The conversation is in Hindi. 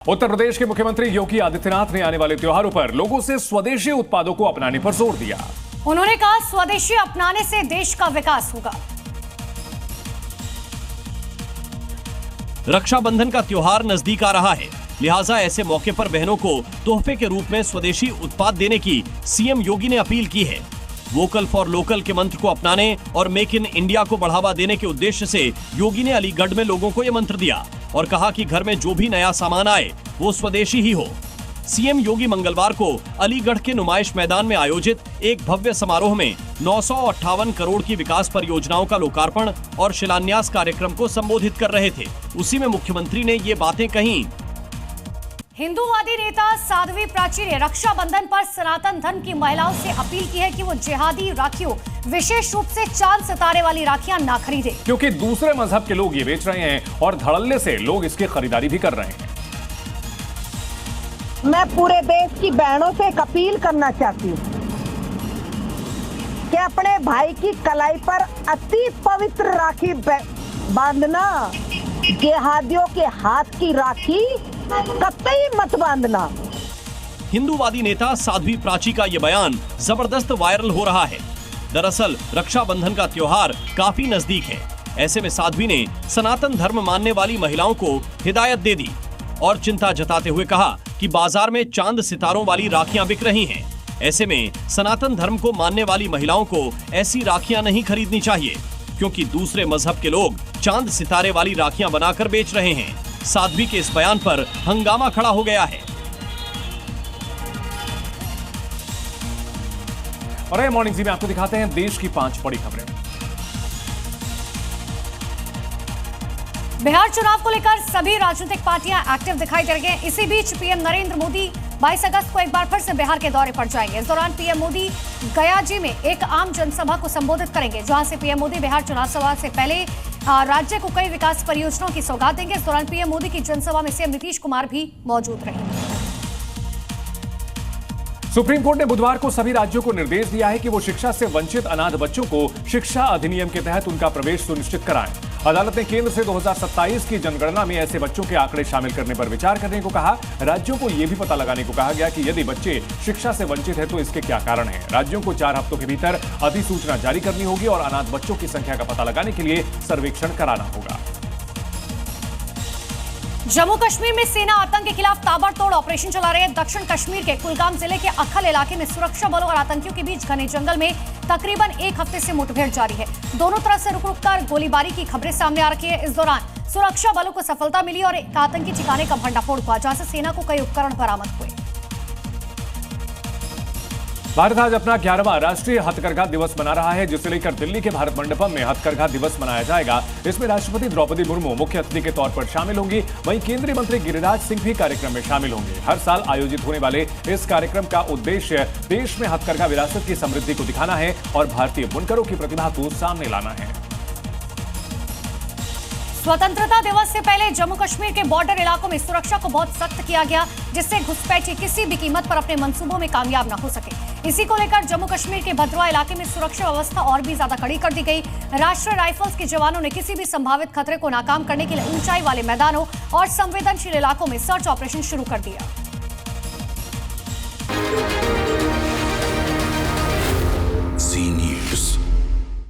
उत्तर प्रदेश के मुख्यमंत्री योगी आदित्यनाथ ने आने वाले त्योहारों पर लोगों से स्वदेशी उत्पादों को अपनाने पर जोर दिया। उन्होंने कहा, स्वदेशी अपनाने से देश का विकास होगा। रक्षाबंधन का त्योहार नजदीक आ रहा है, लिहाजा ऐसे मौके पर बहनों को तोहफे के रूप में स्वदेशी उत्पाद देने की सीएम योगी ने अपील की है। वोकल फॉर लोकल के मंत्र को अपनाने और मेक इन इंडिया को बढ़ावा देने के उद्देश्य से योगी ने अलीगढ़ में लोगों को यह मंत्र दिया और कहा कि घर में जो भी नया सामान आए वो स्वदेशी ही हो। सीएम योगी मंगलवार को अलीगढ़ के नुमाइश मैदान में आयोजित एक भव्य समारोह में 958 करोड़ की विकास परियोजनाओं का लोकार्पण और शिलान्यास कार्यक्रम को संबोधित कर रहे थे। उसी में मुख्यमंत्री ने ये बातें कहीं। हिंदूवादी नेता साध्वी प्राची ने रक्षाबंधन पर सनातन धर्म की महिलाओं से अपील की है कि वो जिहादी राखियों, विशेष रूप से चांद सितारे वाली राखियां ना खरीदें, क्योंकि दूसरे मजहब के लोग ये बेच रहे हैं और धड़ल्ले से लोग इसकी खरीदारी भी कर रहे हैं। मैं पूरे देश की बहनों से एक अपील करना चाहती हूँ कि अपने भाई की कलाई पर अति पवित्र राखी बांधना, जिहादियों के हाथ की राखी कतई मत बांधना। हिंदूवादी नेता साध्वी प्राची का ये बयान जबरदस्त वायरल हो रहा है। दरअसल रक्षाबंधन का त्योहार काफी नजदीक है। ऐसे में साध्वी ने सनातन धर्म मानने वाली महिलाओं को हिदायत दे दी और चिंता जताते हुए कहा कि बाजार में चांद सितारों वाली राखियां बिक रही हैं। ऐसे में सनातन धर्म को मानने वाली महिलाओं को ऐसी राखियां नहीं खरीदनी चाहिए, क्योंकि दूसरे मजहब के लोग चांद सितारे वाली राखियां बनाकर बेच रहे हैं। साध्वी के इस बयान पर हंगामा खड़ा हो गया है। और मॉर्निंग जी में आपको दिखाते हैं देश की 5 बड़ी खबरें। बिहार चुनाव को लेकर सभी राजनीतिक पार्टियां एक्टिव दिखाई दे रही हैं। इसी बीच पीएम नरेंद्र मोदी 22 अगस्त को एक बार फिर से बिहार के दौरे पर जाएंगे। इस दौरान पीएम मोदी गयाजी में एक आम जनसभा को संबोधित करेंगे, जहां से पीएम मोदी बिहार चुनाव सभा से पहले राज्य को कई विकास परियोजनाओं की सौगात देंगे। इस दौरान पीएम मोदी की जनसभा में सीएम नीतीश कुमार भी मौजूद रहेंगे। सुप्रीम कोर्ट ने बुधवार को सभी राज्यों को निर्देश दिया है कि वो शिक्षा से वंचित अनाथ बच्चों को शिक्षा अधिनियम के तहत उनका प्रवेश सुनिश्चित कराएं। अदालत ने केंद्र से 2027 की जनगणना में ऐसे बच्चों के आंकड़े शामिल करने पर विचार करने को कहा। राज्यों को यह भी पता लगाने को कहा गया कि यदि बच्चे शिक्षा से वंचित हैं तो इसके क्या कारण हैं। राज्यों को 4 हफ्तों के भीतर अधिसूचना जारी करनी होगी और अनाथ बच्चों की संख्या का पता लगाने के लिए सर्वेक्षण कराना होगा। जम्मू कश्मीर में सेना आतंक के खिलाफ ताबड़तोड़ ऑपरेशन चला रही है। दक्षिण कश्मीर के कुलगाम जिले के अखल इलाके में सुरक्षा बलों और आतंकियों के बीच घने जंगल में तकरीबन 1 हफ्ते से मुठभेड़ जारी है। दोनों तरफ से रुक-रुक कर गोलीबारी की खबरें सामने आ रही है। इस दौरान सुरक्षा बलों को सफलता मिली और एक आतंकी ठिकाने का भंडाफोड़ हुआ, जहां से सेना को कई उपकरण बरामद हुए। भारत आज अपना 11वां राष्ट्रीय हथकरघा दिवस मना रहा है, जिसे लेकर दिल्ली के भारत मंडपम में हथकरघा दिवस मनाया जाएगा। इसमें राष्ट्रपति द्रौपदी मुर्मू मुख्य अतिथि के तौर पर शामिल होंगी। वहीं केंद्रीय मंत्री गिरिराज सिंह भी कार्यक्रम में शामिल होंगे। हर साल आयोजित होने वाले इस कार्यक्रम का उद्देश्य देश में हथकरघा विरासत की समृद्धि को दिखाना है और भारतीय बुनकरों की प्रतिभा को सामने लाना है। स्वतंत्रता दिवस से पहले जम्मू कश्मीर के बॉर्डर इलाकों में सुरक्षा को बहुत सख्त किया गया, जिससे घुसपैठी किसी भी कीमत पर अपने मंसूबों में कामयाब न हो सके। इसी को लेकर जम्मू कश्मीर के भद्रवा इलाके में सुरक्षा व्यवस्था और भी ज्यादा कड़ी कर दी गई। राष्ट्रीय राइफल्स के जवानों ने किसी भी संभावित खतरे को नाकाम करने के लिए ऊंचाई वाले मैदानों और संवेदनशील इलाकों में सर्च ऑपरेशन शुरू कर दिया।